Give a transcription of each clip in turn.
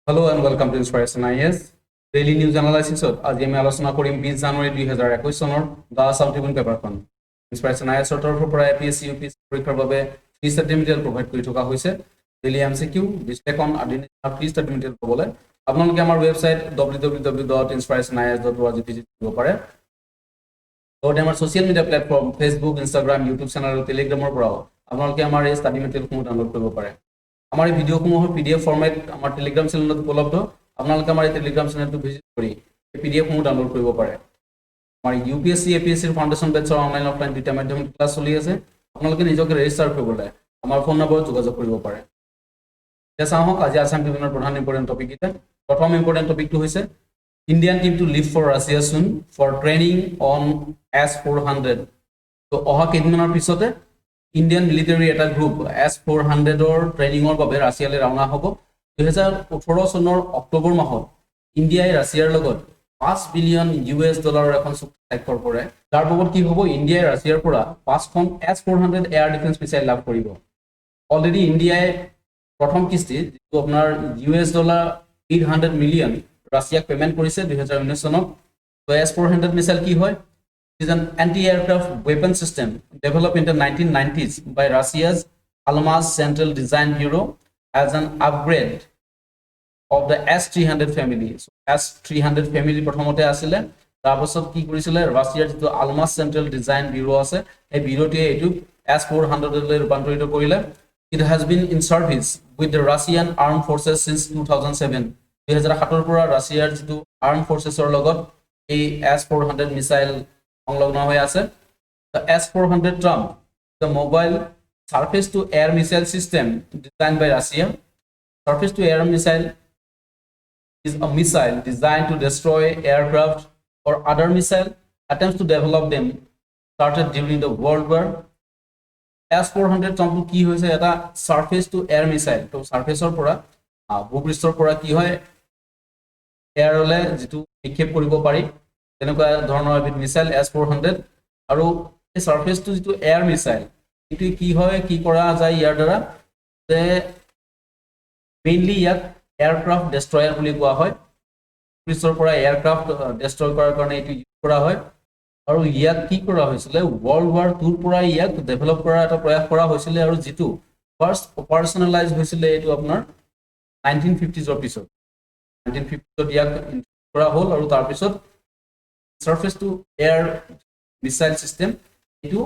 Hello and welcome to Inspiration IS Daily News Analysis. আজি আমি আলোচনা কৰিম 20 জানুৱাৰী 2021 চনৰ দা আসাম ট্ৰিবিউন পেপাৰখন। ইনস্পিৰেশ্যন IS ৰ পৰা APSC UPSC পৰীক্ষাৰ বাবে 3 ষ্টাডি মেটেৰিয়েল প্ৰভাইড কৰি থকা হৈছে। ডেইলি MCQ বিশ্লেষণ আদি 3 ষ্টাডি মেটেৰিয়েল পাবলৈ আপোনালোকে আমাৰ ৱেবছাইট www.inspirationis.org ভিজিট কৰিব পাৰে। লগতে আমাৰ social media platform Facebook, Instagram, YouTube channel আৰু টেলিগ্ৰামৰ পৰাও আপোনালোকে আমাৰ এই ষ্টাডি মেটেৰিয়েলসমূহ ডাউনলোড কৰিব পাৰে। আমাৰ এই ভিডিঅ'সমূহৰ PDF ফৰ্মেট আমাৰ টেলিগ্ৰাম চেনেলত উপলব্ধ। আপোনালোকে আমাৰ এই টেলিগ্ৰাম চেনেলটো ভিজিট কৰি এই PDF-সমূহ ডাউনলোড কৰিব পাৰে। আমাৰ UPSC APSC ফাউণ্ডেশ্যন বেটছৰ অনলাইন অফলাইন দুটা মাধ্যমিক ক্লাছ চলি আছে। আপোনালোকে নিজকে ৰেজিষ্টাৰ কৰিবলৈ আমাৰ ফোন নম্বৰত যোগাযোগ কৰিব পাৰে। এতিয়া চাওক আজি আসাম ট্ৰিবিউনৰ প্ৰধান ইম্পৰ্টেণ্ট টপিক কেইটা। প্ৰথম ইম্পৰ্টেণ্ট টপিকটো হৈছে Indian team to leave for Russia soon for training on S-400। তো অহা কেইদিনমানৰ পিছতে ইণ্ডিয়ান মিলিটাৰী এটা গ্ৰুপ S-400ৰ ট্ৰেইনিঙৰ বাবে ৰাছিয়ালৈ ৰাওনা হ'ব। 2018 চনৰ অক্টোবৰ মাহত ইণ্ডিয়াই ৰাছিয়াৰ লগত $5 বিলিয়ন এখন চুক্তি স্বাক্ষৰ কৰে। তাৰ বাবদ কি হ'ব, ইণ্ডিয়াই ৰাছিয়াৰ পৰা 5খন S-400 এয়াৰ ডিফেন্স মিছাইল লাভ কৰিব। অলৰেডি ইণ্ডিয়াই প্ৰথম কিস্তি যিটো আপোনাৰ $800 মিলিয়ন ৰাছিয়াক পেমেন্ট কৰিছে 2019 চনত। তো S-400 মিছাইল কি হয়? It is an anti-aircraft weapon system developed in the 1990s by Russia's Almaz Central Design Bureau as an upgrade of the S-300 family. So S-300 family প্ৰথমতে আছিলে, তাৰ পাছত কি কৰিছিলে ৰাছিয়াৰ যিটো আলমাজ চেন্ট্ৰেল ডিজাইন ব্যুৰো আছে এই ব্যুৰোটোৱে এইটো S-400 লৈ ৰূপান্তৰিত কৰিলে। It has been in service with the Russian Armed Forces since 2007. 2007 পৰা ৰাছিয়াৰ যিটো আৰ্ম ফৰ্চেছৰ লগত এই S-400 মিছাইল সংলগ্ন হৈ আছে। The S-400 Trump, the mobile surface to air missile system designed by Russia. Surface to air missile is a missile designed to destroy aircraft or other missile attempts to develop them started during the World War. S-400 Trump কি হৈছে এটা surface to air missile। তো সাৰফেসৰ পৰা ভূপৃষ্ঠৰ পৰা কি হয় এয়াৰলে যেটো নিক্ষেপ কৰিব পাৰি তেনেকুৱা ধৰণৰ এবিধ মিছাইল S-400। আৰু এই সাৰফেসটো যেটো এয়াৰ মিছাইল এটো কি হয়, কি কৰা যায় ইয়াৰ দ্বাৰা যে মেইনলি ইয়াক এয়াৰক্ৰাফট ডেষ্ট্ৰয়াৰ বুলি কোৱা হয়। ভূপৃষ্ঠৰ পৰা এয়াৰক্ৰাফট ডেষ্ট্ৰয় কৰাৰ কাৰণে এটো ইউজ কৰা হয়। আৰু ইয়াক কি কৰা হৈছিলে World War II পৰা ইয়াক ডেভেলপ কৰাৰ এটা প্ৰয়াস কৰা হৈছিলে আৰু যেটো ফাৰ্স্ট অপাৰেশনালাইজ হৈছিলে এটো আপোনাৰ 1950s ৰ পিছত 1950s ইয়াক কৰা হ'ল। আৰু তাৰ পিছত surface to air missile system এটো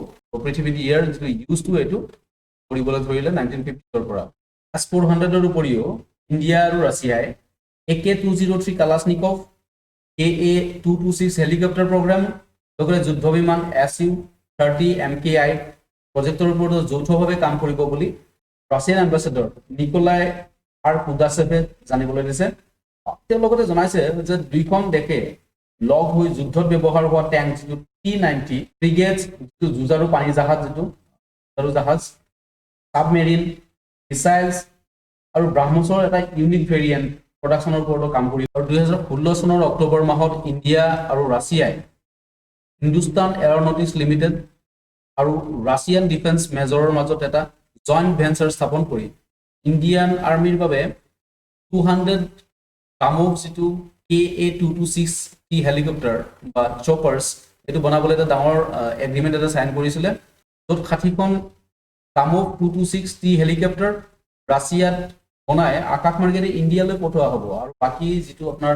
পৃথিৱীত ইয়াৰ যেটো ইউজ টু এটো কৰিবলৈ ধৰিলে 1950s ৰ পৰা। S-400 ৰ উপৰিও ইণ্ডিয়া আৰু ৰাছিয়াই AK-203 Kalashnikov, AA-226 helicopter programme, লগতে যুদ্ধ বিমান Su-30 MKI প্ৰজেক্টৰ ওপৰত যৌথভাৱে কাম কৰিব বুলি ৰাছিয়ান এম্বাসেডৰ নিকোলাই আৰ কুদাছেভে জানিবলৈ দিছে। তেওঁ লগতে জনাইছে যে দুইখন দেশে লগ হৈ যুদ্ধত ব্যৱহাৰ হোৱা ট্যাঙ্ক যেটো T-90 ফ্ৰিগেটছ যেটো যুঁজাৰু পানী জাহাজ যেটো যুঁজাৰু জাহাজ, সাবমেৰিন মিছাইলছ আৰু ব্ৰহ্মছৰ এটা ইউনিক ভেৰিয়েন্ট প্ৰডাকচনৰ ওপৰত কাম কৰি। আৰু 2016 চনৰ অক্টোবৰ মাহত ইণ্ডিয়া আৰু ৰাছিয়াই হিন্দুস্তান এৰোনটিক্স লিমিটেড আৰু ৰাছিয়ান ডিফেন্স মেজৰৰ মাজত এটা জয়েন্ট ভেঞ্চাৰ স্থাপন কৰি ইণ্ডিয়ান আৰ্মিৰ বাবে 200 কামক যেটো KA-226 হেলিকপ্টাৰ বা চপাৰ্ছ এটো বনাবলৈ এটা ডাঙৰ এগ্ৰিমেন্ট এটা সাইন কৰিছিলে। য'ত 60খন কামক 226 হেলিকপ্টাৰ ৰাছিয়াত বনাই আকাশমাৰ্গেৰে ইণ্ডিয়ালৈ পঠোৱা হ'ব আৰু বাকি যেটো আপোনাৰ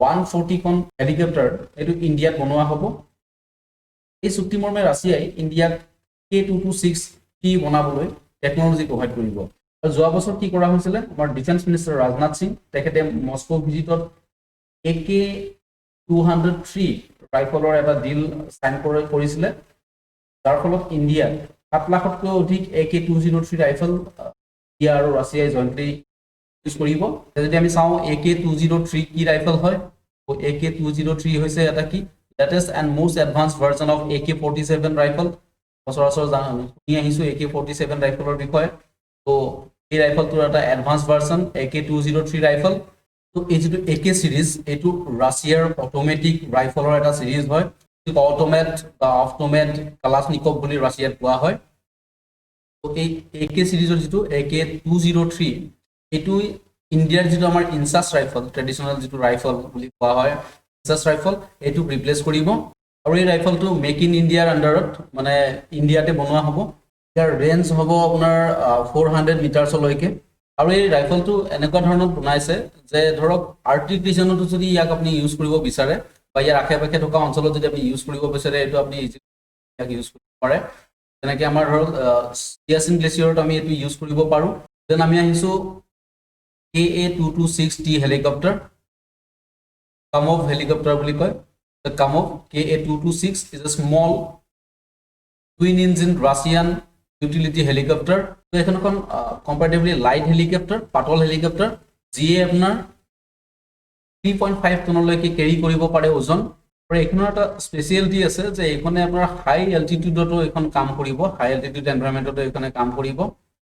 140খন হেলিকপ্টাৰ এটো ইণ্ডিয়াত বনোৱা হ'ব। এই চুক্তি মৰ্মে ৰাছিয়াই ইণ্ডিয়াক K-226 বনাবলৈ টেকনলজি প্ৰভাইড কৰিব। আৰু যোৱা বছৰ কি কৰা হৈছিলে আমাৰ ডিফেন্স মিনিষ্টাৰ ৰাজনাথ সিং তেখেতে মস্কো ভিজিটত AK-203 ৰাইফলৰ এটা ডিল সাইন কৰিছিলে, যাৰ ফলত ইণ্ডিয়াত 7 লাখতকৈ অধিক AK-203 ৰাইফল ইণ্ডিয়া আৰু ৰাছিয়াই জয়েন্টলি ইউজ কৰিব। যদি আমি চাওঁ AK-203 কি ৰাইফল হয়, AK-203 হৈছে এটা কি latest and most advance version of AK-47 rifle. সচৰাচৰ শুনি আহিছো AK-47 ৰাইফলৰ বিষয়ে। তো এই ৰাইফলটোৰ এটা এডভান্স ভাৰ্জন AK-203 ৰাইফল। তো এই যেটো AK সিৰিজ এটো ৰাছিয়াৰ অটোমেটিক ৰাইফলৰ এটা সিৰিজ হয়। অটোমেট বা অটোমেট কালাশনিকভ বুলি ৰাছিয়াত কোৱা হয়। তো এই AK সিৰিজৰ যেটো AK-203 এটো ইণ্ডিয়াৰ যিটো আমাৰ ইনচাছ ৰাইফল ট্ৰেডিশ্যনেল যিটো ৰাইফল বুলি কোৱা হয় ইনচাছ ৰাইফল এইটো ৰিপ্লেচ কৰিব আৰু এই ৰাইফলটো মেক ইন ইণ্ডিয়াৰ আণ্ডাৰত মানে ইণ্ডিয়াতে বনোৱা হ'ব ইয়াৰ ৰেঞ্জ হ'ব আপোনাৰ 400 মিটাৰছলৈকে আৰু এই ৰাইফলটো এনেকুৱা ধৰণৰ বনাইছে যে ধৰক আৰ্টিক ৰিজনতো যদি ইয়াক আপুনি ইউজ কৰিব বিচাৰে বা ইয়াৰ আশে পাশে থকা অঞ্চলত যদি আপুনি ইউজ কৰিব বিচাৰে এইটো আপুনি ইয়াক ইউজ কৰিব পাৰে যেনেকৈ আমাৰ ধৰক চিয়াচিন গ্লেচিয়াৰত আমি এইটো ইউজ কৰিব পাৰোঁ দেন আমি আহিছোঁ KA-226T হেলিকপ্টাৰ কামভ হেলিকপ্টাৰ বুলি কয় the কামভ KA-226 is a small twin engine Russian utility helicopter তো এখন এখন comparatively light helicopter পাতল হেলিকপ্টাৰ যিয়ে আপোনাৰ 3.5 টনলৈকে কেৰি কৰিব পাৰে ওজন আৰু এখনৰ এটা স্পেচিয়েলিটি আছে যে এইখনে আপোনাৰ হাই এল্টিটিউডতো এখন কাম কৰিব হাই এল্টিটিউড এনভাইৰনমেণ্টতো এইখনে কাম কৰিব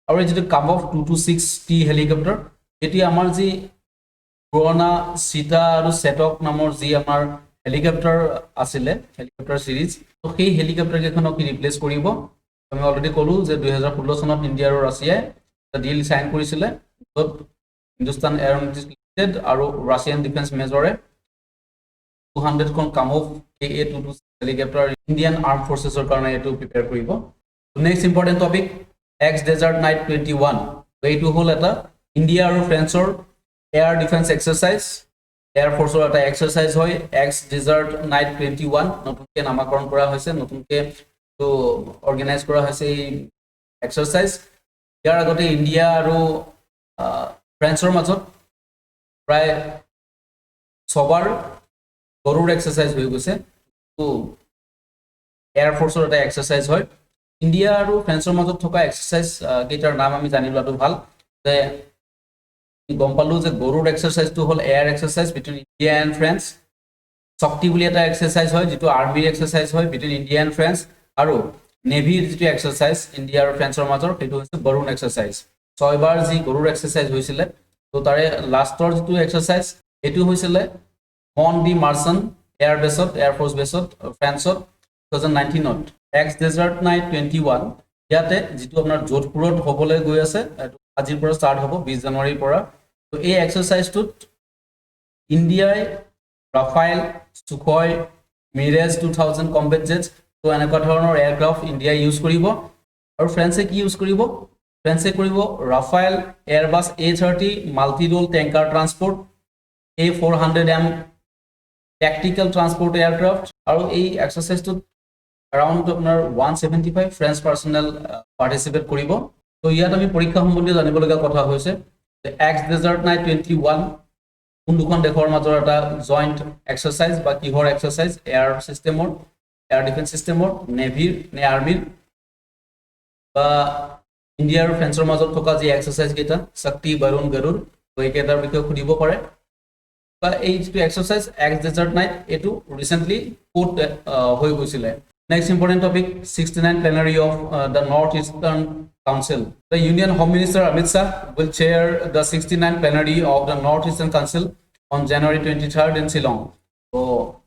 আৰু এই যিটো কামভ 226T হেলিকপ্টাৰ এতিয়া আমাৰ যি পুৰণা চিটা আৰু সেটক নামৰ যি আমাৰ হেলিকপ্টাৰ আছিলে হেলিকপ্টাৰ সিৰিজ তো সেই হেলিকপ্টাৰ কেইখনক ৰিপ্লেচ কৰিব আমি অলৰেডি ক'লো যে 2016 চনত ইণ্ডিয়া আৰু ৰাছিয়াই এটা ডিল সাইন কৰিছিলে য'ত হিন্দুস্তান এৰোনটিক্স লিমিটেড আৰু ৰাছিয়ান ডিফেন্স মেজৰে 200 খন Kamov KA-226 helicopter Indian armed ফৰ্চেছৰ কাৰণে এইটো প্ৰিপেয়াৰ কৰিব next important topic ex desert knight 21 এইটো হ'ল এটা ইণ্ডিয়া আৰু ফ্ৰান্সৰ এয়াৰ ডিফেন্স এক্সাৰসাইজ এয়াৰ ফৰ্চৰ এটা এক্সাৰসাইজ হয় এক্স ডেজাৰ্ট নাইট 21 নতুনকৈ নামাকৰণ কৰা হৈছে নতুনকৈ তো অৰ্গেনাইজ কৰা হৈছে এই এক্সাৰসাইজ ইয়াৰ আগতে ইণ্ডিয়া আৰু ফ্ৰান্সৰ মাজত প্ৰায় ছবাৰ গৰুৰ এক্সাৰসাইজ হৈ গৈছে তো এয়াৰ ফৰ্চৰ এটা এক্সাৰসাইজ হয় ইণ্ডিয়া আৰু ফ্ৰান্সৰ মাজত থকা এক্সাৰসাইজ কেইটাৰ নাম আমি জানি লোৱাটো ভাল যে গম পালো যে গৰুৰ এক্সাৰসাইজটো হ'ল air exercise between India and France শক্তি বুলি এটা এক্সাৰসাইজ হয় যেটো আৰ্মিৰ এক্সাৰসাইজ হয় বিটুইন ইণ্ডিয়া এণ্ড ফ্ৰান্স আৰু নেভিৰ যেটো এক্সাৰসাইজ ইণ্ডিয়া আৰু ফ্ৰান্সৰ মাজৰ সেইটো হৈছে বৰুণ এক্সাৰসাইজ ছয়বাৰ যি গৰুৰ এক্সাৰসাইজ হৈছিলে তো তাৰে লাষ্টৰ যেটো এক্সাৰসাইজ এটো হৈছিলে অন দি মাৰ্চন এয়াৰ বেছত এয়াৰ ফৰ্চ বেছত ফ্ৰান্সত 2019 ত এক্স ডেজাৰ্ট নাইট 21 ইয়াতে যেটো আপোনাৰ যোধপুৰত হ'বলৈ গৈ আছে আজিৰ পৰা ষ্টাৰ্ট হ'ব 20 জানুৱাৰীৰ পৰা তো এই এক্সাৰসাইজটোত ইণ্ডিয়াই ৰাফাইল সুখয় মিৰেজ 2000 কম্বেট জেটছ তো এনেকুৱা ধৰণৰ এয়াৰক্ৰাফ্ট ইণ্ডিয়াই ইউজ কৰিব আৰু ফ্ৰান্সে কি ইউজ কৰিব ফ্ৰান্সে কৰিব Rafale Airbus A30 multi role tanker transport A400M tactical transport aircraft আৰু এই এক্সাৰসাইজটোত around আপোনাৰ 175 ফ্ৰেঞ্চ পাৰ্সনেল পাৰ্টিসিপেট কৰিব তো ইয়াত আমি পৰীক্ষা সম্বন্ধীয় জানিবলগীয়া কথা হৈছে এক্স ডেজাৰ্ট নাইট 21 কোন দুখন দেশৰ মাজৰ এটা জয়েন্ট এক্সাৰসাইজ বা কিহৰ এক্সাৰসাইজ এয়াৰ সিস্টেমৰ এয়াৰ ডিফেন্স সিস্টেমৰ নেভিৰ নে আৰ্মিৰ বা ইণ্ডিয়া আৰু ফ্ৰান্সৰ মাজত থকা যি এক্সাৰসাইজ কেইটা শক্তি বৰুণ গৰুৰ এই কেইটাৰ বিষয়ে সুধিব পাৰে বা এই যিটো এক্সাৰসাইজ এক্স ডেজাৰ্ট নাইট এটো ৰিসেন্টলি কোট হৈ গৈছিলে Next important topic 69 plenary of the Northeastern Council. The Union Home Minister Amit Shah will chair the 69 plenary of the Northeastern Council on January 23rd in Shillong. So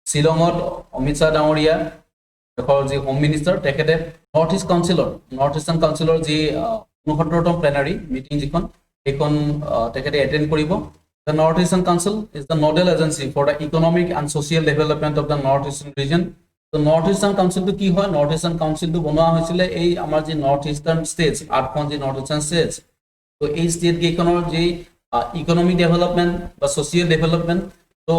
Shillongot Amit Shah Damoria the Home Minister tekhete Northeastern Councilor ji 69 plenary meeting jikon ekon tekhete attend koribo. The Northeastern Council is the nodal agency for the economic and social development of the Northeastern region. তো north eastern কাউন্সিলটো কি হয় north eastern কাউন্সিলটো বনোৱা হৈছিলে এই আমাৰ যে north eastern states আঠখন যে নৰ্থ ইষ্টাৰ্ণ ষ্টেটছ তো এই ষ্টেট কেইখনৰ যে ইকনমিক ডেভেলপমেণ্ট বা ছ'চিয়েল ডেভেলপমেণ্ট তো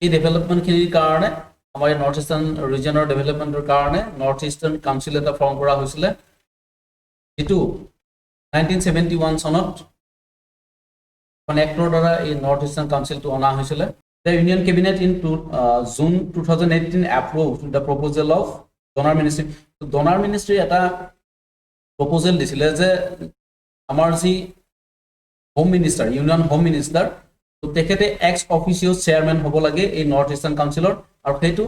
এই ডেভেলপমেণ্টখিনিৰ কাৰণে আমাৰ নৰ্থ ইষ্টাৰ্ণ ৰিজনৰ ডেভেলপমেণ্টৰ কাৰণে নৰ্থ ইষ্টাৰ্ণ কাউন্সিল এটা ফৰ্ম কৰা হৈছিলে যিটো 1971 চনত এখন এক্টৰ দ্বাৰা এই নৰ্থ ইষ্টাৰ্ণ কাউন্সিলটো অনা হৈছিলে The Union Cabinet in June 2018 approved the proposal of Donor Ministry. So Donor Ministry এটা proposal দিছিলে যে আমাৰ যি home minister union home minister তো তেখেতে এক্স অফিচিও চেয়াৰমেন হ'ব লাগে এই নৰ্থ ইষ্টাৰ্ণ কাউন্সিলৰ আৰু সেইটো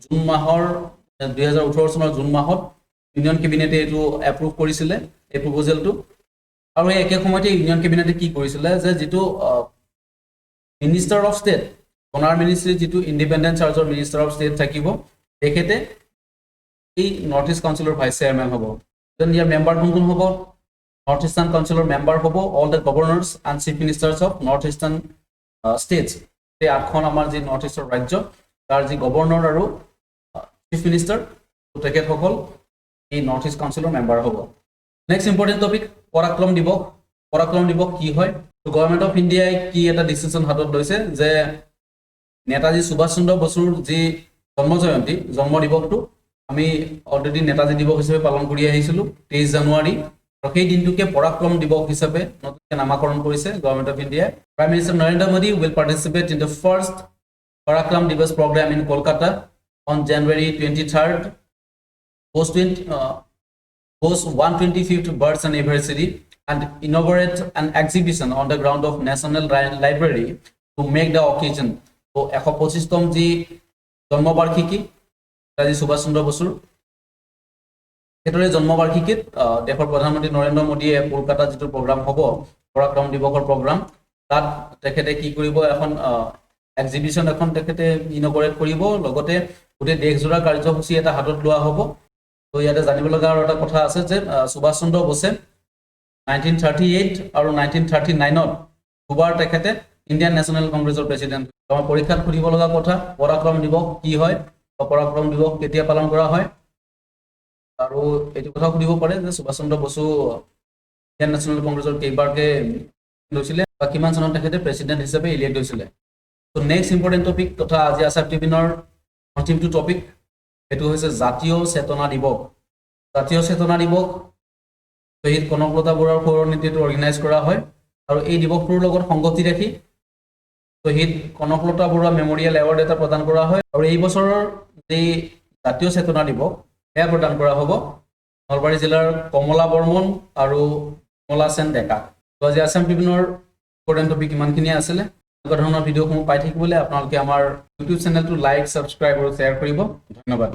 জুন মাহৰ 2018 চনৰ জুন মাহত ইউনিয়ন কেবিনেটে এইটো এপ্ৰুভ কৰিছিলে এই প্ৰপ'জেলটো আৰু এই একে সময়তে ইউনিয়ন কেবিনেটে কি কৰিছিলে যে যেটো Minister of State, Donor Ministry যেটো ইন্ডিপেন্ডেন্ট চাৰ্জৰ মিনিষ্টাৰ অফ ষ্টেট থাকিব তেখেতে এই নৰ্থ ইষ্ট কাউন্সিলৰ ভাইস চেয়াৰমেন হ'ব দেন ইয়াৰ মেম্বাৰ কোন কোন হ'ব North Eastern Councilor member hobo all the governors and chief ministers of North Eastern states. They are kon amar ji North Eastern rajyo tar ji governor aru chief minister to take hokol ei North East Councilor member hobo. Next important topic Parakram Dibok. Parakram Dibok ki hoy? So government of India ki eta decision hatot loise je Netaji Subhash Chandra Bosur ji জন্ম জয়ন্তী জন্ম দিৱসটো আমি already Netaji দিৱস হিচাপে পালন কৰি আহিছিলো 23 জানুৱাৰী আৰু সেই দিনটোকে পৰাক্ৰম দিৱস হিচাপে নতুনকৈ নামকৰণ কৰিছে government of India prime minister Narendra Modi will participate in the first Parakram Divas program in Kolkata on January 23rd post 125th birth anniversary and inaugurate an exhibition on the ground of National Library to make the occasion. So 125তম যি জন্মবাৰ্ষিকী নেতাজী সুভাষ চন্দ্ৰ বসুৰ হেতৰে জন্মবাৰ্ষিকীত দেশৰ প্ৰধানমন্ত্ৰী নৰেন্দ্ৰ মোদীয়ে কলকাতা যিটো programme হ'ব পৰাক্ৰম দিৱসৰ programme তাত তেখেতে কি কৰিব এখন এক্সিবিশন এখন তেখেতে ইনগৰেট কৰিব লগতে গোটেই দেশজোৰা কাৰ্যসূচী এটা হাতত লোৱা হ'ব তো ইয়াতে জানিব লগা আৰু এটা কথা আছে যে সুভাষ চন্দ্ৰ বসে 1938 আৰু 1939ত দুবাৰ তেখেতে ইণ্ডিয়ান নেশ্যনেল কংগ্ৰেছৰ প্ৰেসিডেন্ট আমাৰ পৰীক্ষাত খুলিব লগা কথা পৰাক্ৰম দিৱস কি হয় পৰাক্ৰম দিৱস কেতিয়া পালন কৰা হয় আৰু এইটো কথা খুলিব পাৰে যে সুভাষ চন্দ্ৰ বসু ইণ্ডিয়ান নেশ্যনেল কংগ্ৰেছৰ কেইবাৰকে লৈছিলে বা কিমান চনত তেখেতে প্ৰেসিডেন্ট হিচাপে ইলেক্ট হৈছিলে তো নেক্সট ইম্পৰ্টেন্ট টপিক তথা আজি আসাম ট্ৰিবিউনৰ অন্তিমটো টপিক এটো হৈছে জাতীয় চেতনা দিৱস জাতীয় চেতনা দিৱস শহীদ কনকলতা বৰুৱাৰ সৌৰনীতিটো অৰ্গেনাইজ কৰা হয় আৰু এই দিৱসটোৰ লগত সংগতি ৰাখি শহীদ কনকলতা বৰুৱা মেমৰিয়েল এৱাৰ্ড এটা প্ৰদান কৰা হয় আৰু এই বছৰৰ যে জাতীয় চেতনা দিৱস এয়া প্ৰদান কৰা হ'ব নলবাৰী জিলাৰ কমলা বৰ্মন আৰু কমলা সেন ডেকা তো আজি আসাম ট্ৰিবিউনৰ ইম্পৰ্টেন্ট টপিক ইমানখিনি আছিলে এনেকুৱা ধৰণৰ ভিডিঅ'সমূহ পাই থাকিবলৈ আপোনালোকে আমাৰ ইউটিউব চেনেলটো লাইক সাবস্ক্ৰাইব আৰু শ্বেয়াৰ কৰিব ধন্যবাদ